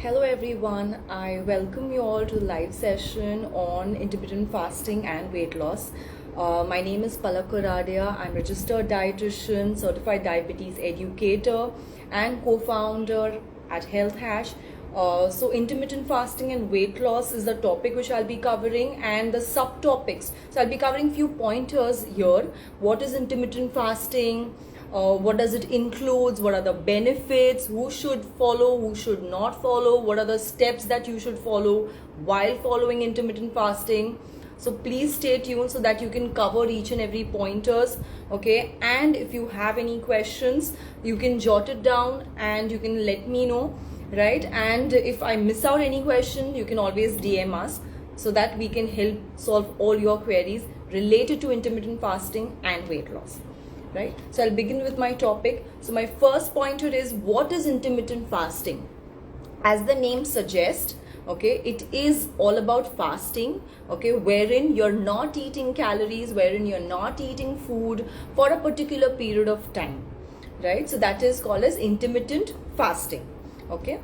Hello everyone, I welcome you all to the live session on intermittent fasting and weight loss. My name is Palak Koradia. I'm registered dietitian, certified diabetes educator and co-founder at Health Hash. So intermittent fasting and weight loss is the topic which I'll be covering, and the subtopics. So I'll be covering few pointers here. What is intermittent fasting? What does it include? What are the benefits? Who should follow? Who should not follow? What are the steps that you should follow while following intermittent fasting? So please stay tuned so that you can cover each and every pointers. Okay, and if you have any questions, you can jot it down and you can let me know, right? And if I miss out any question, you can always DM us so that we can help solve all your queries related to intermittent fasting and weight loss. Right, so I'll begin with my topic. So my first pointer is, what is intermittent fasting? As the name suggests, okay, it is all about fasting, okay, wherein you're not eating calories, wherein you're not eating food for a particular period of time, right? So that is called as intermittent fasting. Okay,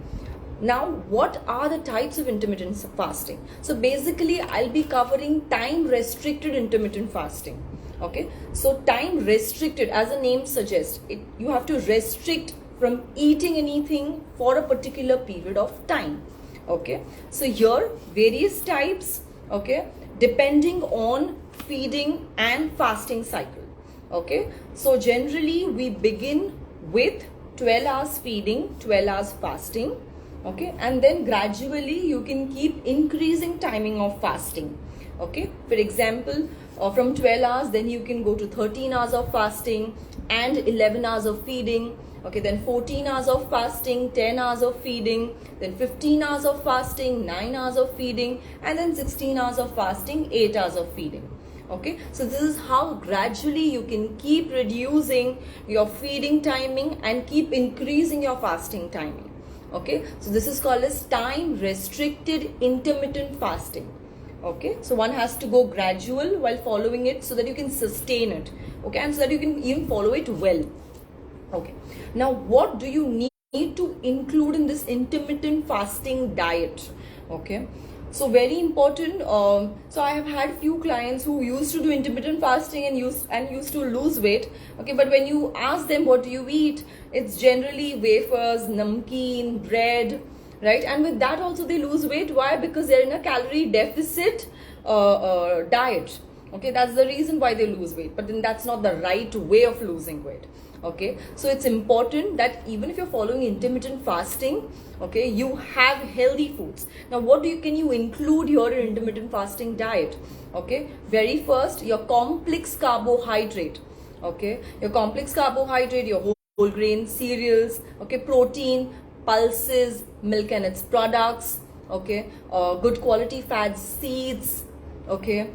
now what are the types of intermittent fasting? So basically I'll be covering time restricted intermittent fasting. Okay, so time restricted, as the name suggests, you have to restrict from eating anything for a particular period of time. Okay, so here various types, okay, depending on feeding and fasting cycle. Okay, so generally we begin with 12 hours feeding, 12 hours fasting. Okay, and then gradually you can keep increasing timing of fasting. Okay, for example, from 12 hours, then you can go to 13 hours of fasting and 11 hours of feeding. Okay, then 14 hours of fasting, 10 hours of feeding, then 15 hours of fasting, 9 hours of feeding, and then 16 hours of fasting, 8 hours of feeding. Okay, so this is how gradually you can keep reducing your feeding timing and keep increasing your fasting timing. Okay, so this is called as time restricted intermittent fasting. Okay, so one has to go gradual while following it so that you can sustain it. Okay, and so that you can even follow it well. Okay, now what do you need to include in this intermittent fasting diet? Okay, so very important. So I have had few clients who used to do intermittent fasting and used to lose weight. Okay, but when you ask them what do you eat, it's generally wafers, namkeen, bread, right? And with that also they lose weight. Why? Because they're in a calorie deficit diet. Okay, that's the reason why they lose weight, but then that's not the right way of losing weight. Okay, so it's important that even if you're following intermittent fasting, okay, you have healthy foods. Now what can you include here in intermittent fasting diet? Okay, very first, your complex carbohydrate. Okay, your complex carbohydrate, your whole grain cereals, okay, protein, pulses, milk and its products, okay, good quality fats, seeds, okay,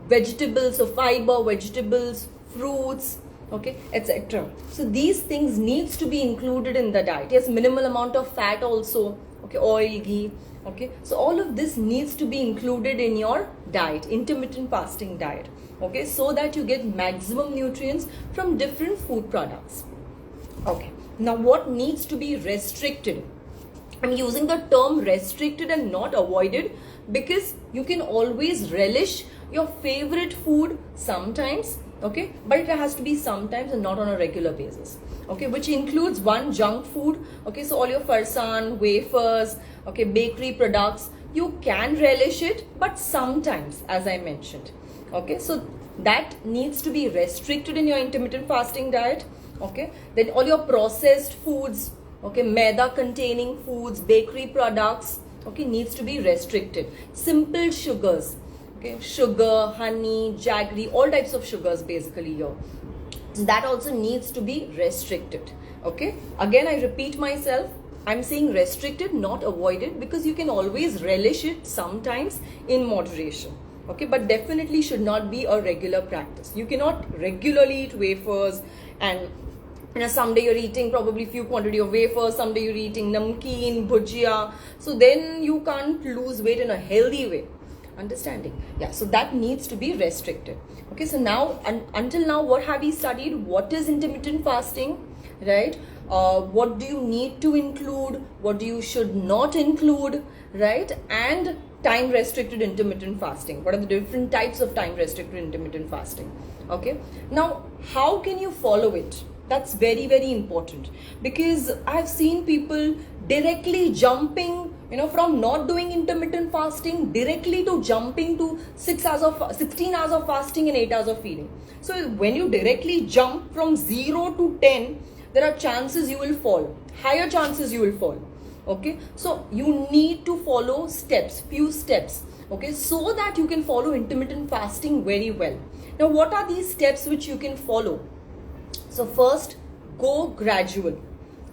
vegetables, so fiber, vegetables, fruits, okay, etc. So these things needs to be included in the diet. Yes, minimal amount of fat also, okay, oil, ghee, okay. So all of this needs to be included in your diet, intermittent fasting diet, okay, so that you get maximum nutrients from different food products. Okay, now what needs to be restricted? I'm using the term restricted and not avoided because you can always relish your favorite food sometimes, okay, but it has to be sometimes and not on a regular basis. Okay, which includes one, junk food. Okay, so all your farsan, wafers, okay, bakery products, you can relish it, but sometimes, as I mentioned. Okay, so that needs to be restricted in your intermittent fasting diet. Okay, then all your processed foods, okay, maida containing foods, bakery products, okay, needs to be restricted. Simple sugars, okay, sugar, honey, jaggery, all types of sugars basically here, so that also needs to be restricted. Okay, again I repeat myself, I'm saying restricted, not avoided, because you can always relish it sometimes in moderation. Okay, but definitely should not be a regular practice. You cannot regularly eat wafers and someday you're eating probably few quantity of wafers, someday you're eating namkeen, bhujia, so then you can't lose weight in a healthy way. Understanding? Yeah, so that needs to be restricted. Okay, so now until now what have we studied? What is intermittent fasting, right? what do you need to include, what do you should not include, right? And time restricted intermittent fasting. What are the different types of time restricted intermittent fasting? Okay, now how can you follow it? That's very, very important, because I've seen people directly jumping, from not doing intermittent fasting directly to jumping to 16 hours of fasting and 8 hours of feeding. So when you directly jump from 0 to 10, there are chances you will fall, higher chances you will fall. Okay, so you need to follow few steps, okay, so that you can follow intermittent fasting very well. Now, what are these steps which you can follow? So first, go gradual.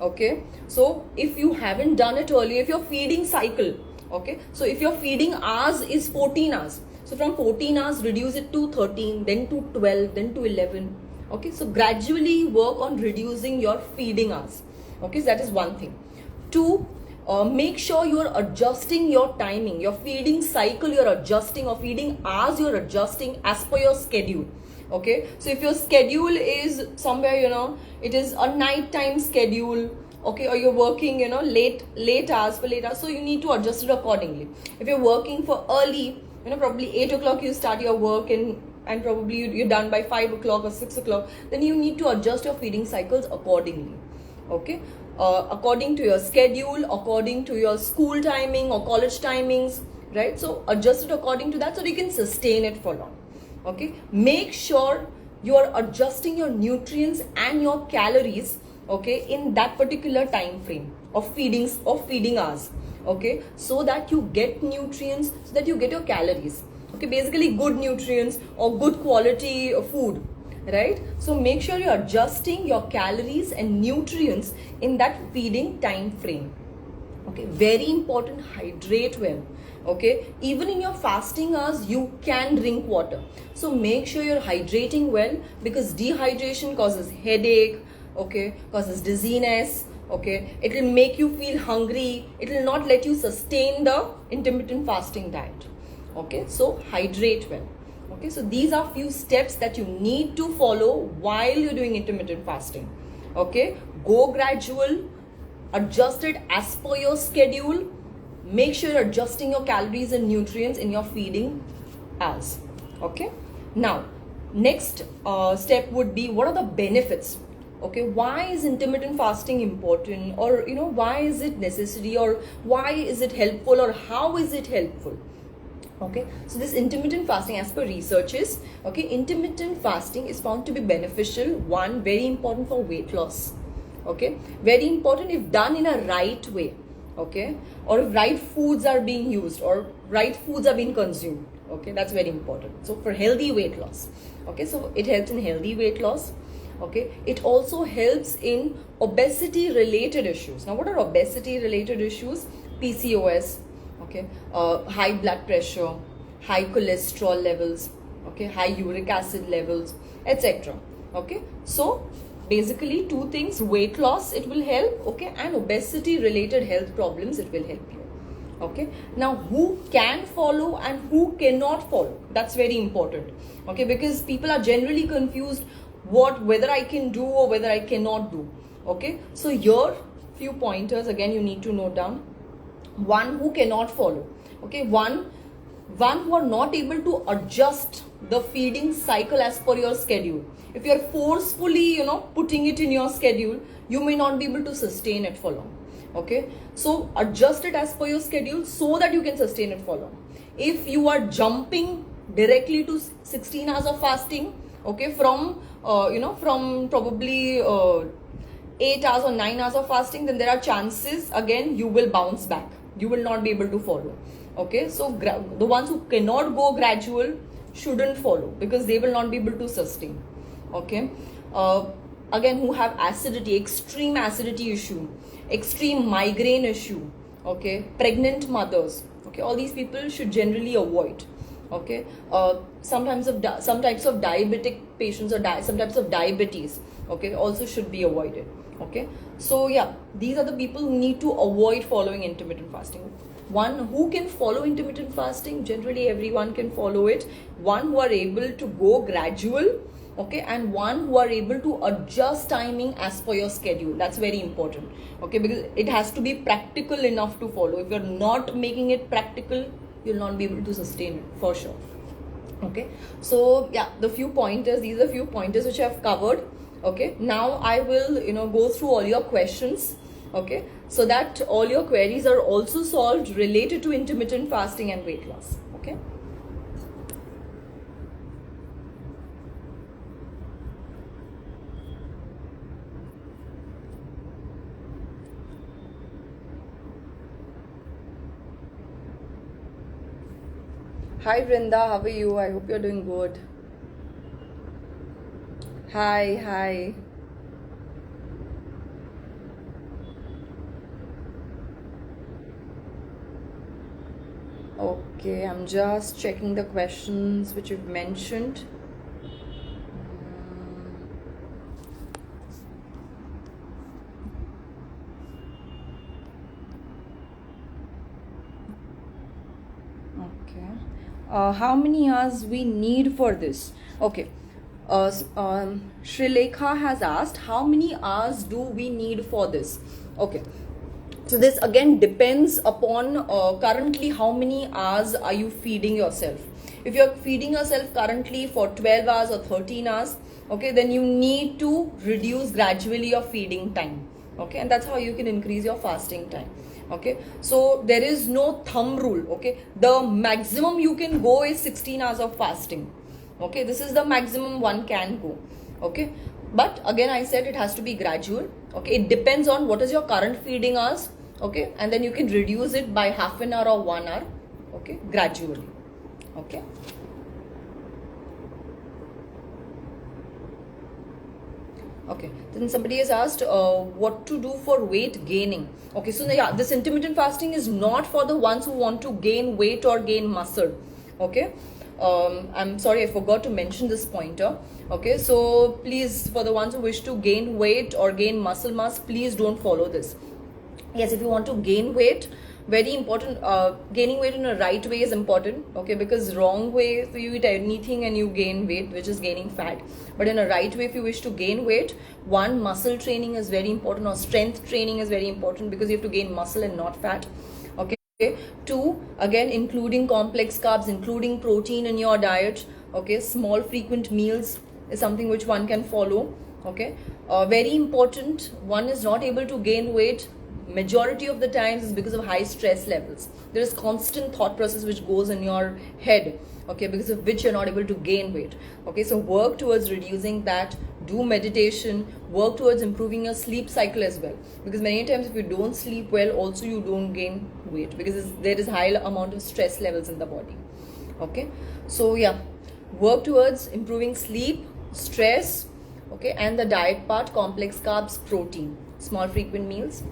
Okay, so if you haven't done it earlier, if your feeding cycle, okay, so if your feeding hours is 14 hours, so from 14 hours reduce it to 13, then to 12, then to 11. Okay, so gradually work on reducing your feeding hours. Okay, so that is one thing. Two, make sure you are adjusting your timing, your feeding cycle you're adjusting, or feeding hours you're adjusting as per your schedule. Okay, so if your schedule is somewhere, it is a nighttime schedule, okay, or you're working, late hours, so you need to adjust it accordingly. If you're working for early, probably 8 o'clock you start your work, and probably you're done by 5 o'clock or 6 o'clock, then you need to adjust your feeding cycles accordingly. Okay, according to your schedule, according to your school timing or college timings, right? So adjust it according to that so you can sustain it for long. Okay, make sure you are adjusting your nutrients and your calories, okay, in that particular time frame of feeding hours, okay, so that you get nutrients, so that you get your calories, okay, basically good nutrients or good quality food, right? So make sure you're adjusting your calories and nutrients in that feeding time frame. Okay, very important, hydrate well. Okay, even in your fasting hours you can drink water, so make sure you're hydrating well, because dehydration causes headache, okay, causes dizziness, okay, it will make you feel hungry, it will not let you sustain the intermittent fasting diet. Okay, so hydrate well. Okay, so these are few steps that you need to follow while you're doing intermittent fasting. Okay, go gradual, adjust it as per your schedule, make sure you're adjusting your calories and nutrients in your feeding hours. Okay, now next step would be, what are the benefits? Okay, why is intermittent fasting important, or why is it necessary, or why is it helpful, or how is it helpful? Okay, so this intermittent fasting, as per researches, okay, intermittent fasting is found to be beneficial. One, very important for weight loss. Okay, very important if done in a right way. Okay, or if right foods are being used, or right foods are being consumed. Okay, that's very important. So for healthy weight loss. Okay, so it helps in healthy weight loss. Okay, it also helps in obesity related issues. Now, what are obesity related issues? PCOS, okay, high blood pressure, high cholesterol levels, okay, high uric acid levels, etc. Okay, so basically two things: weight loss it will help, okay, and obesity related health problems it will help you. Okay, now who can follow and who cannot follow, that's very important. Okay, because people are generally confused whether I can do or whether I cannot do. Okay, so here few pointers again you need to note down. One, who cannot follow. Okay, one who are not able to adjust the feeding cycle as per your schedule. If you are forcefully putting it in your schedule, you may not be able to sustain it for long. Okay, so adjust it as per your schedule so that you can sustain it for long. If you are jumping directly to 16 hours of fasting, okay, from probably 8 hours or 9 hours of fasting, then there are chances again you will bounce back, you will not be able to follow. Okay, so the ones who cannot go gradual shouldn't follow, because they will not be able to sustain. Okay, again, who have acidity, extreme acidity issue, extreme migraine issue, okay, pregnant mothers, okay, all these people should generally avoid. Okay, some types of diabetic patients, or some types of diabetes, okay, also should be avoided. Okay, so yeah, these are the people who need to avoid following intermittent fasting. One, who can follow intermittent fasting? Generally everyone can follow it. One, who are able to go gradual, okay, and one who are able to adjust timing as per your schedule. That's very important, okay, because it has to be practical enough to follow. If you're not making it practical, you'll not be able to sustain it for sure. Okay, so yeah, these are few pointers which I've covered. Okay, now I will go through all your questions, okay, so that all your queries are also solved related to intermittent fasting and weight loss. Okay. Hi Vrinda, how are you? I hope you're doing good. Hi. Okay, I'm just checking the questions which you've mentioned. Okay. How many hours we need for this? Okay. Sri Lekha has asked, how many hours do we need for this? Okay. So this again depends upon currently how many hours are you feeding yourself. If you're feeding yourself currently for 12 hours or 13 hours, okay, then you need to reduce gradually your feeding time. Okay, and that's how you can increase your fasting time. Okay, so there is no thumb rule. Okay, the maximum you can go is 16 hours of fasting. Okay, this is the maximum one can go. Okay, but again I said it has to be gradual. Okay, it depends on what is your current feeding hours. Okay, and then you can reduce it by half an hour or 1 hour. Okay, gradually. Okay. Okay, then somebody has asked what to do for weight gaining. Okay, so yeah, this intermittent fasting is not for the ones who want to gain weight or gain muscle. Okay, I'm sorry, I forgot to mention this pointer. Okay, so please, for the ones who wish to gain weight or gain muscle mass, please don't follow this. Yes, if you want to gain weight, very important, gaining weight in a right way is important, okay, because wrong way, if you eat anything and you gain weight, which is gaining fat, but in a right way, if you wish to gain weight, one, muscle training is very important, or strength training is very important, because you have to gain muscle and not fat. Okay, two, again, including complex carbs, including protein in your diet. Okay, small frequent meals is something which one can follow. Okay, very important, one is not able to gain weight majority of the times is because of high stress levels. There is constant thought process which goes in your head, okay, because of which you're not able to gain weight. Okay, so work towards reducing that, do meditation, work towards improving your sleep cycle as well, because many times if you don't sleep well, also you don't gain weight, because there is high amount of stress levels in the body. Okay, so yeah, work towards improving sleep, stress, okay, and the diet part, complex carbs, protein, small frequent meals.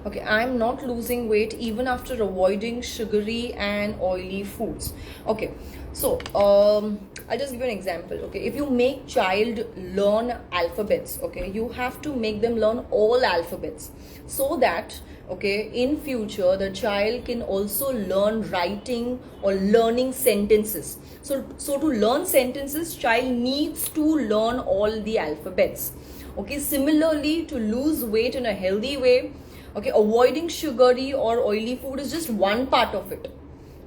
Okay, I'm not losing weight even after avoiding sugary and oily foods. Okay, so I'll just give you an example. Okay, if you make child learn alphabets, okay, you have to make them learn all alphabets, so that, okay, in future the child can also learn writing or learning sentences. So to learn sentences, child needs to learn all the alphabets. Okay, similarly, to lose weight in a healthy way, okay, avoiding sugary or oily food is just one part of it.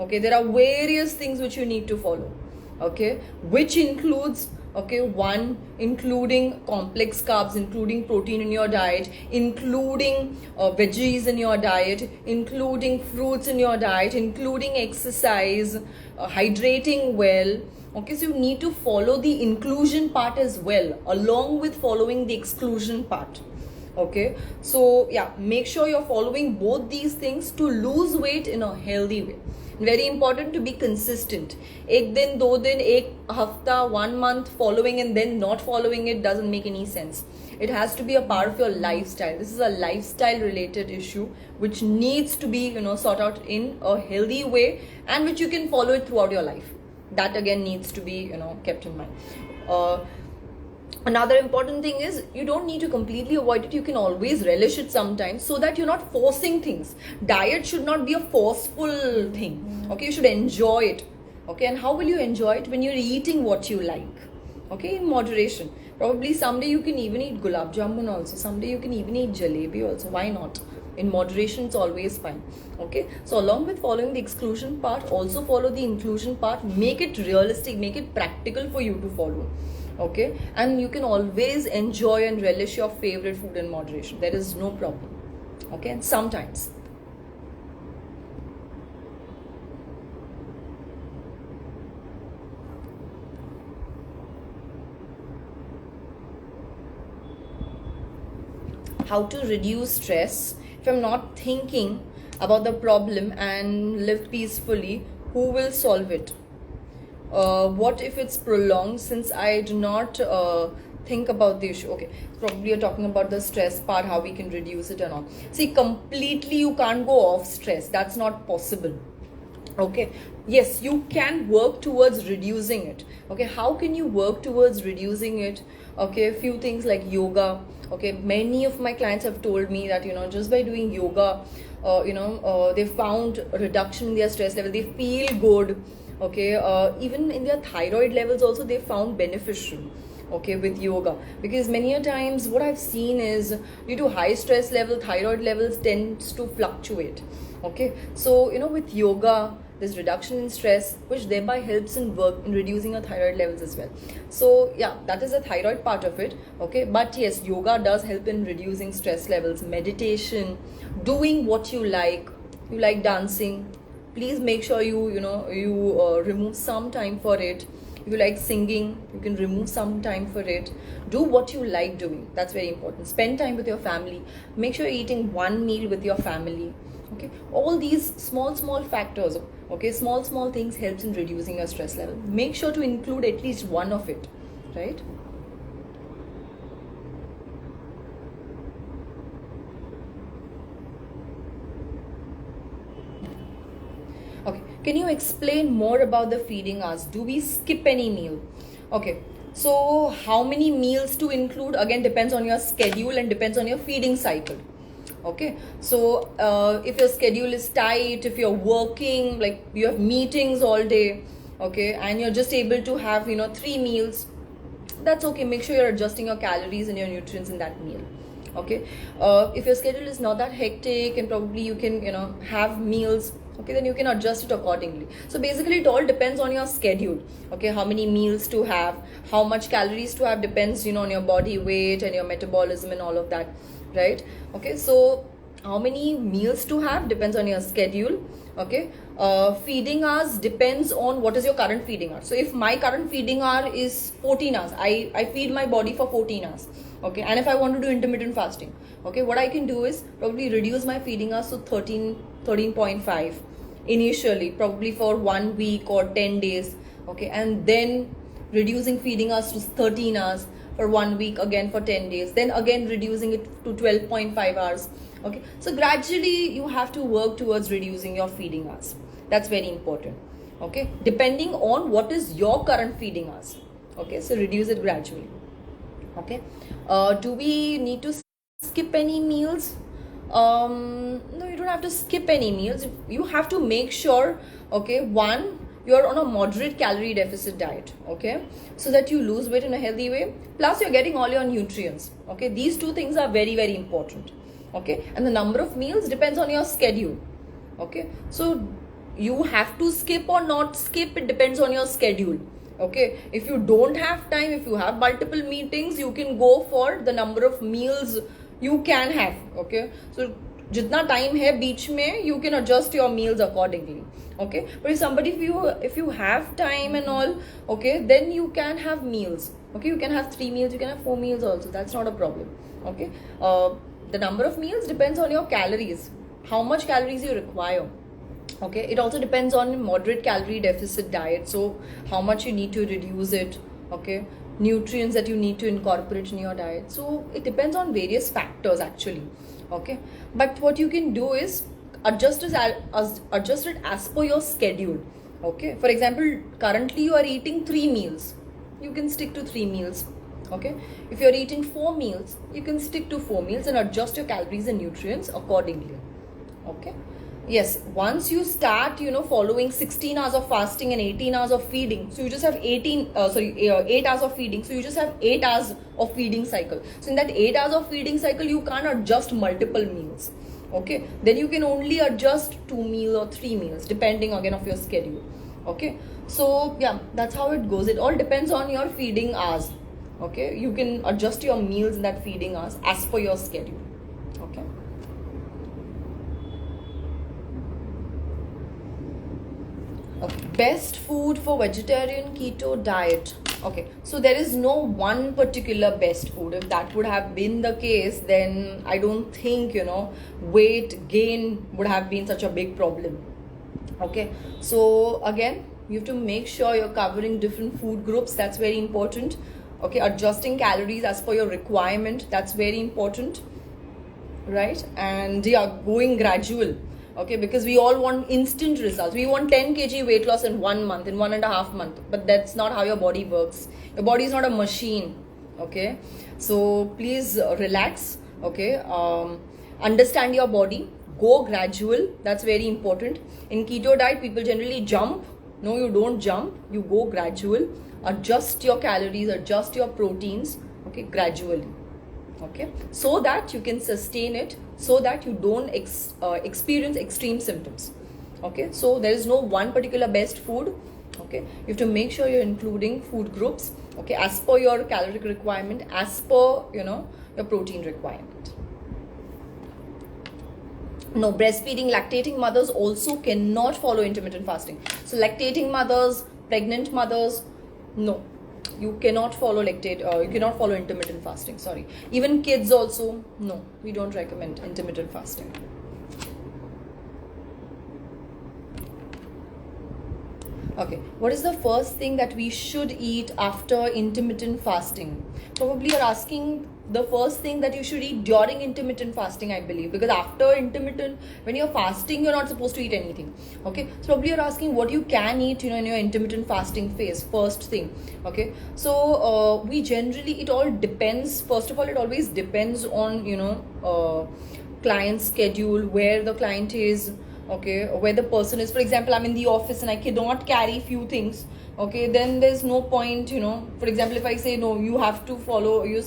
Okay, there are various things which you need to follow. Okay, which includes, okay, one, including complex carbs, including protein in your diet, including veggies in your diet, including fruits in your diet, including exercise, hydrating well. Okay, so you need to follow the inclusion part as well, along with following the exclusion part. Okay, so yeah, make sure you're following both these things to lose weight in a healthy way. Very important to be consistent. Ek din, do din, ek hafta, 1 month following and then not following it doesn't make any sense. It has to be a part of your lifestyle. This is a lifestyle related issue which needs to be, sought out in a healthy way, and which you can follow it throughout your life. That again needs to be, kept in mind. Another important thing is you don't need to completely avoid it. You can always relish it sometimes, so that you're not forcing things. Diet should not be a forceful thing. Okay, you should enjoy it. Okay, and how will you enjoy it? When you're eating what you like. Okay, in moderation. Probably someday you can even eat gulab jamun also. Someday you can even eat jalebi also. Why not? In moderation, it's always fine. Okay, so along with following the exclusion part, also follow the inclusion part. Make it realistic, make it practical for you to follow. Okay, and you can always enjoy and relish your favorite food in moderation. There is no problem. Okay, and sometimes how to reduce stress. If I'm not thinking about the problem and live peacefully, who will solve it? What if it's prolonged, since I do not think about the issue? Okay, probably you're talking about the stress part, how we can reduce it and all. See, completely you can't go off stress. That's not possible. Okay, yes, you can work towards reducing it. Okay, how can you work towards reducing it? Okay, a few things like yoga. Okay, many of my clients have told me that, just by doing yoga, they found a reduction in their stress level. They feel good. Okay, even in their thyroid levels also they found beneficial. Okay, with yoga, because many a times what I've seen is, due to high stress level, thyroid levels tends to fluctuate. Okay, so with yoga there's reduction in stress, which thereby helps in reducing our thyroid levels as well. So yeah, that is the thyroid part of it. Okay, but yes, yoga does help in reducing stress levels. Meditation, doing what you like dancing, please make sure you remove some time for it. If you like singing, you can remove some time for it. Do what you like doing. That's very important. Spend time with your family. Make sure you're eating one meal with your family. Okay, all these small factors, okay, small things helps in reducing your stress level. Make sure to include at least one of it, right? Okay, can you explain more about the feeding hours? Do we skip any meal? Okay, so how many meals to include? Again, depends on your schedule and depends on your feeding cycle. Okay, so if your schedule is tight, if you're working, like you have meetings all day, okay, and you're just able to have 3 meals, that's okay. Make sure you're adjusting your calories and your nutrients in that meal. Okay, if your schedule is not that hectic and probably you can have meals, okay, then you can adjust it accordingly. So basically it all depends on your schedule. Okay, how many meals to have, how much calories to have, depends on your body weight and your metabolism and all of that, right? Okay, so how many meals to have depends on your schedule. Okay, feeding hours depends on what is your current feeding hour. So if my current feeding hour is 14 hours, I feed my body for 14 hours. Okay, and if I want to do intermittent fasting, okay, what I can do is probably reduce my feeding hours to 13.5 initially, probably for 1 week or 10 days. Okay, and then reducing feeding hours to 13 hours for 1 week, again for 10 days, then again reducing it to 12.5 hours. Okay, so gradually you have to work towards reducing your feeding hours. That's very important. Okay, depending on what is your current feeding hours. Okay, so reduce it gradually. Okay, do we need to skip any meals? No, you don't have to skip any meals. You have to make sure, okay, one, you're on a moderate calorie deficit diet, okay, so that you lose weight in a healthy way, plus you're getting all your nutrients. Okay, these two things are very, very important. Okay, and the number of meals depends on your schedule. Okay, so you have to skip or not skip, it depends on your schedule. Okay, if you don't have time, if you have multiple meetings, you can go for the number of meals you can have. Okay, so jitna time hai beech mein, you can adjust your meals accordingly. Okay, but if you have time and all, okay, then you can have meals. Okay, you can have 3 meals, you can have 4 meals also. That's not a problem. Okay, the number of meals depends on your calories, how much calories you require. Okay, it also depends on moderate calorie deficit diet, so how much you need to reduce it. Okay, nutrients that you need to incorporate in your diet, so it depends on various factors actually. Okay, but what you can do is adjust it as per your schedule. Okay, for example, currently you are eating 3 meals, you can stick to 3 meals. Okay, if you're eating 4 meals, you can stick to 4 meals and adjust your calories and nutrients accordingly. Okay, yes, once you start following 16 hours of fasting and 18 hours of feeding, so you just have 8 hours of feeding, so you just have 8 hours of feeding cycle. So in that 8 hours of feeding cycle, you can't adjust multiple meals. Okay, then you can only adjust 2 meals or 3 meals depending again of your schedule. Okay, so yeah, that's how it goes. It all depends on your feeding hours. Okay, you can adjust your meals in that feeding hours as per your schedule. Okay. Okay, best food for vegetarian keto diet. Okay, so there is no one particular best food. If that would have been the case, then I don't think weight gain would have been such a big problem. Okay, so again, you have to make sure you're covering different food groups. That's very important. Okay, adjusting calories as per your requirement. That's very important, right? And yeah, going gradual. Okay, because we all want instant results. We want 10 kg weight loss in 1 month, in 1.5 months. But that's not how your body works. Your body is not a machine. Okay, so please relax. Okay, understand your body. Go gradual. That's very important. In keto diet, people generally jump. No, you don't jump. You go gradual. Adjust your calories, adjust your proteins. Okay, gradually. Okay, so that you can sustain it, so that you don't experience extreme symptoms. Okay, so there is no one particular best food. Okay, you have to make sure you're including food groups, okay, as per your caloric requirement, as per your protein requirement. No, breastfeeding, lactating mothers also cannot follow intermittent fasting. So lactating mothers, pregnant mothers, no, you cannot follow intermittent fasting. Sorry, even kids also, no, we don't recommend intermittent fasting. Okay, what is the first thing that we should eat after intermittent fasting? Probably you're asking the first thing that you should eat during intermittent fasting, I believe, because after intermittent, when you're fasting, you're not supposed to eat anything. Okay, so probably you're asking what you can eat in your intermittent fasting phase, first thing. Okay, so we generally, it all depends. First of all, it always depends on client's schedule, where the client is. Okay, where the person is. For example, I'm in the office and I cannot carry few things. Okay, then there's no point. For example, if I say no, you have to follow, you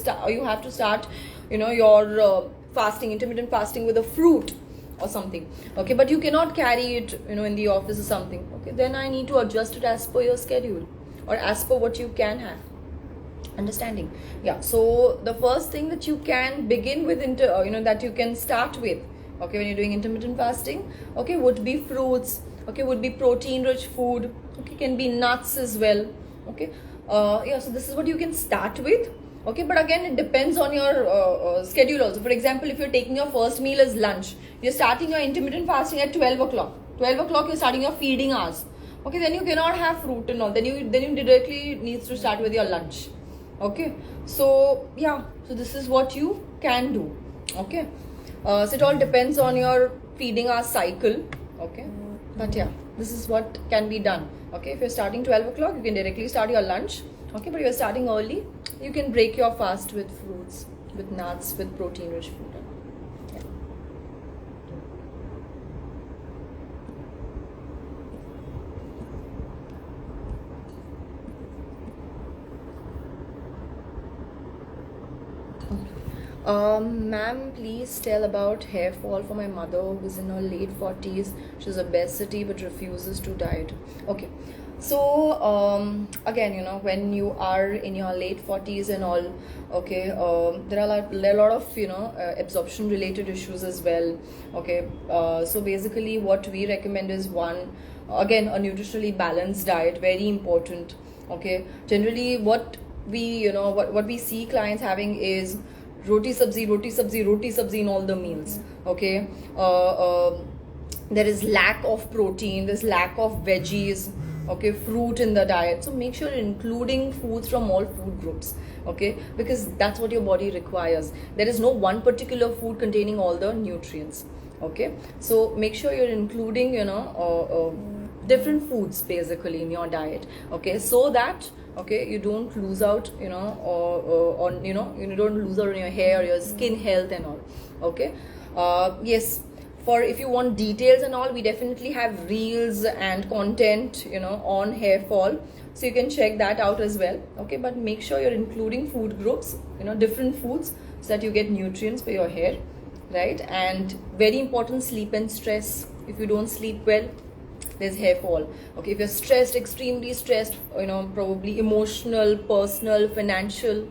have to start your fasting, intermittent fasting, with a fruit or something. Okay, but you cannot carry it in the office or something. Okay, then I need to adjust it as per your schedule or as per what you can have. Understanding? Yeah, so the first thing that you can begin with that you can start with, okay, when you're doing intermittent fasting, okay, would be fruits. Okay, would be protein rich food. Okay, can be nuts as well. Okay, yeah, so this is what you can start with. Okay, but again, it depends on your schedule also. For example, if you're taking your first meal as lunch, you're starting your intermittent fasting at 12 o'clock. 12 o'clock, you're starting your feeding hours. Okay, then you cannot have fruit and all. Then you directly needs to start with your lunch. Okay, so yeah, so this is what you can do. Okay, so it all depends on your feeding hour cycle. Okay, but yeah, this is what can be done. Okay, if you're starting 12 o'clock, you can directly start your lunch. Okay, but if you're starting early, you can break your fast with fruits, with nuts, with protein rich food. Yeah. Ma'am, please tell about hair fall for my mother who is in her late 40s. She has obesity but refuses to diet. Okay, so again, when you are in your late 40s and all, okay, there are a lot of absorption related issues as well. Okay, so basically what we recommend is, one, again, a nutritionally balanced diet, very important. Okay, generally what we what we see clients having is roti sabzi in all the meals. Okay, there is lack of protein, there's lack of veggies, okay, fruit in the diet. So make sure you're including foods from all food groups. Okay, because that's what your body requires. There is no one particular food containing all the nutrients. Okay, so make sure you're including different foods basically in your diet, okay, so that, okay, you don't lose out, you know, or on, you know, you don't lose out on your hair, your skin health and all, okay. Yes, for if you want details and all, we definitely have reels and content, you know, on hair fall, so you can check that out as well, okay. But make sure you're including food groups, you know, different foods, so that you get nutrients for your hair, right? And very important, sleep and stress. If you don't sleep well, there's hair fall, okay. If you're stressed, extremely stressed, you know, probably emotional, personal, financial,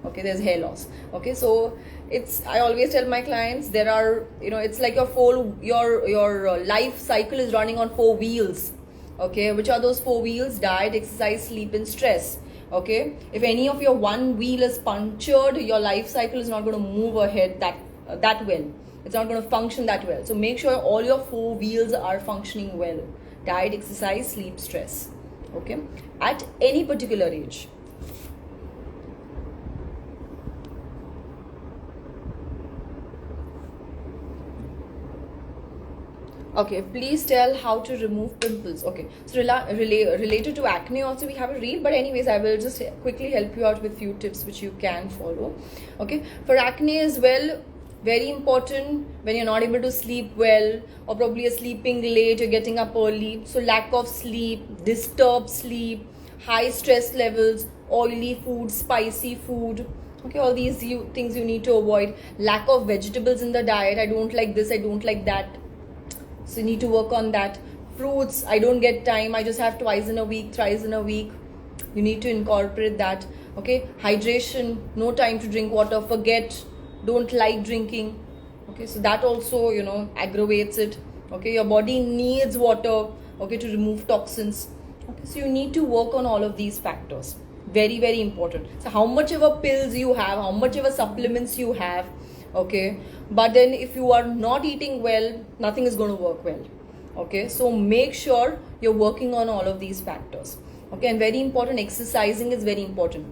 okay, there's hair loss, okay. So it's, I always tell my clients, there are, you know, it's like your life cycle is running on 4 wheels, okay. Which are those 4 wheels? Diet, exercise, sleep and stress, okay. If any of your one wheel is punctured, your life cycle is not going to move ahead that well. It's not going to function that well. So make sure all your 4 wheels are functioning well: diet, exercise, sleep, stress, okay, at any particular age. Okay, please tell how to remove pimples. Okay, so related to acne also we have a reel, but anyways, I will just quickly help you out with few tips which you can follow, okay. For acne as well, very important, when you're not able to sleep well, or probably you're sleeping late, you're getting up early, so lack of sleep, disturbed sleep, high stress levels, oily food, spicy food, okay, all these things you need to avoid. Lack of vegetables in the diet, I don't like this, I don't like that, so you need to work on that. Fruits, I don't get time, I just have twice in a week, thrice in a week, you need to incorporate that, okay. Hydration, no time to drink water, forget, don't like drinking, okay, so that also, you know, aggravates it, okay. Your body needs water, okay, to remove toxins, okay. So you need to work on all of these factors, very very important. So how much ever pills you have, how much ever supplements you have, okay, but then if you are not eating well, nothing is going to work well, okay. So make sure you're working on all of these factors, okay. And very important, exercising is very important,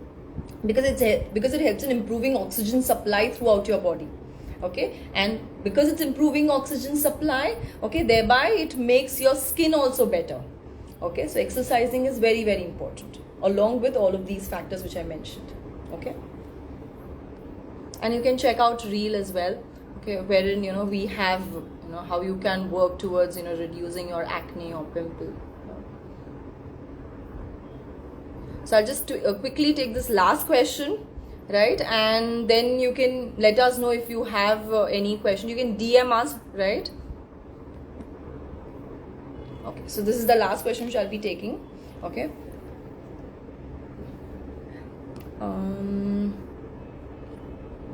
because it helps in improving oxygen supply throughout your body, okay. And because it's improving oxygen supply, okay, thereby it makes your skin also better, okay. So exercising is very very important, along with all of these factors which I mentioned, okay. And you can check out reel as well, okay, wherein, you know, we have, you know, how you can work towards, you know, reducing your acne or pimple. So I'll just quickly take this last question, right? And then you can let us know if you have any question. You can DM us, right? Okay, so this is the last question which I'll be taking, okay?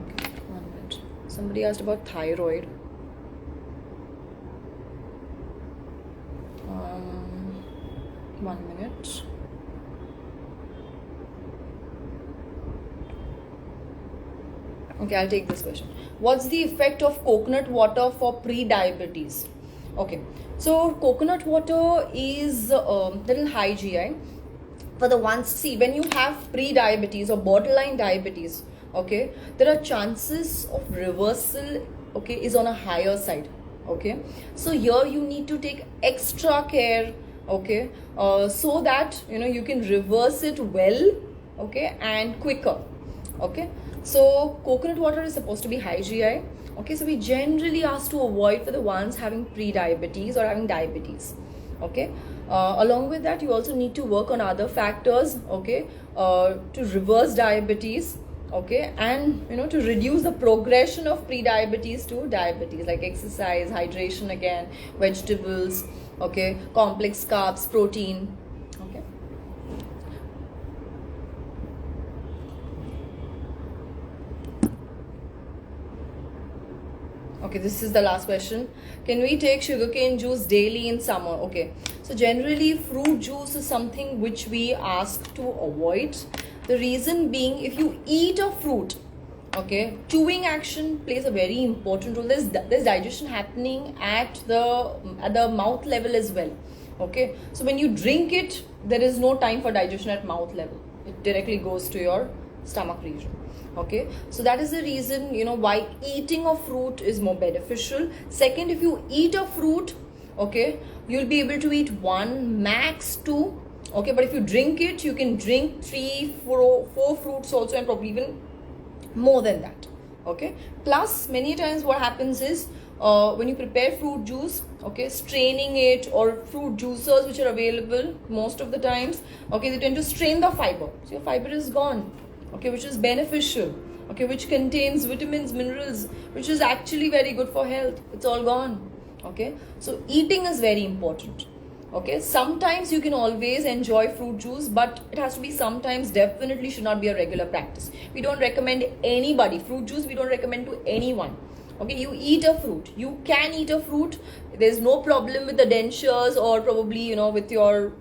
Okay, 1 minute. Somebody asked about thyroid. 1 minute. Okay, I'll take this question. What's the effect of coconut water for pre-diabetes? Okay, so coconut water is little high GI. For the ones, see, when you have pre-diabetes or borderline diabetes, okay, there are chances of reversal, okay, is on a higher side, okay. So here you need to take extra care, okay, so that, you know, you can reverse it well, okay, and quicker, okay. So coconut water is supposed to be high GI, okay. So we generally ask to avoid for the ones having pre-diabetes or having diabetes, okay. Along with that, you also need to work on other factors, okay, to reverse diabetes, okay, and, you know, to reduce the progression of pre-diabetes to diabetes, like exercise, hydration again, vegetables, okay, complex carbs, protein, okay. Okay, this is the last question. Can we take sugarcane juice daily in summer? Okay, so generally fruit juice is something which we ask to avoid. The reason being, if you eat a fruit, okay, chewing action plays a very important role. There's digestion happening at the mouth level as well, okay. So when you drink it, there is no time for digestion at mouth level. It directly goes to your stomach region, okay. So that is the reason, you know, why eating a fruit is more beneficial. Second, if you eat a fruit, okay, you'll be able to eat 1, max 2, okay, but if you drink it, you can drink 3, 4 fruits also, and probably even more than that, okay. Plus many times what happens is, when you prepare fruit juice, okay, straining it, or fruit juicers which are available most of the times, okay, they tend to strain the fiber, so your fiber is gone, okay, which is beneficial, okay, which contains vitamins, minerals, which is actually very good for health. It's all gone, okay. So eating is very important, okay. Sometimes you can always enjoy fruit juice, but it has to be sometimes. Definitely should not be a regular practice. We don't recommend anybody fruit juice. We don't recommend to anyone, okay. You eat a fruit, you can eat a fruit, there's no problem with the dentures, or probably with your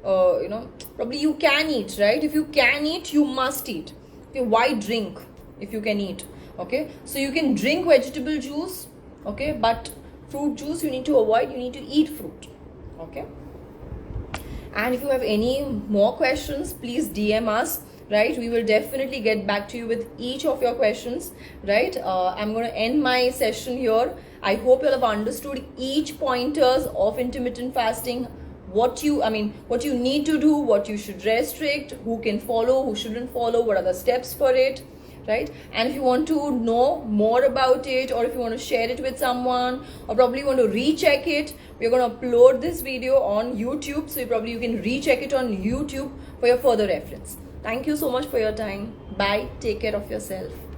probably you can eat, right? If you can eat, you must eat, okay. Why drink if you can eat, okay? So you can drink vegetable juice, okay, but fruit juice you need to avoid. You need to eat fruit, okay. And if you have any more questions, please DM us, right? We will definitely get back to you with each of your questions, right? I'm going to end my session here. I hope you'll have understood each pointers of intermittent fasting, what you need to do, what you should restrict, who can follow, who shouldn't follow, what are the steps for it, right? And if you want to know more about it, or if you want to share it with someone, or probably want to recheck it, we're going to upload this video on YouTube, so you can recheck it on YouTube for your further reference. Thank you so much for your time. Bye. Take care of yourself.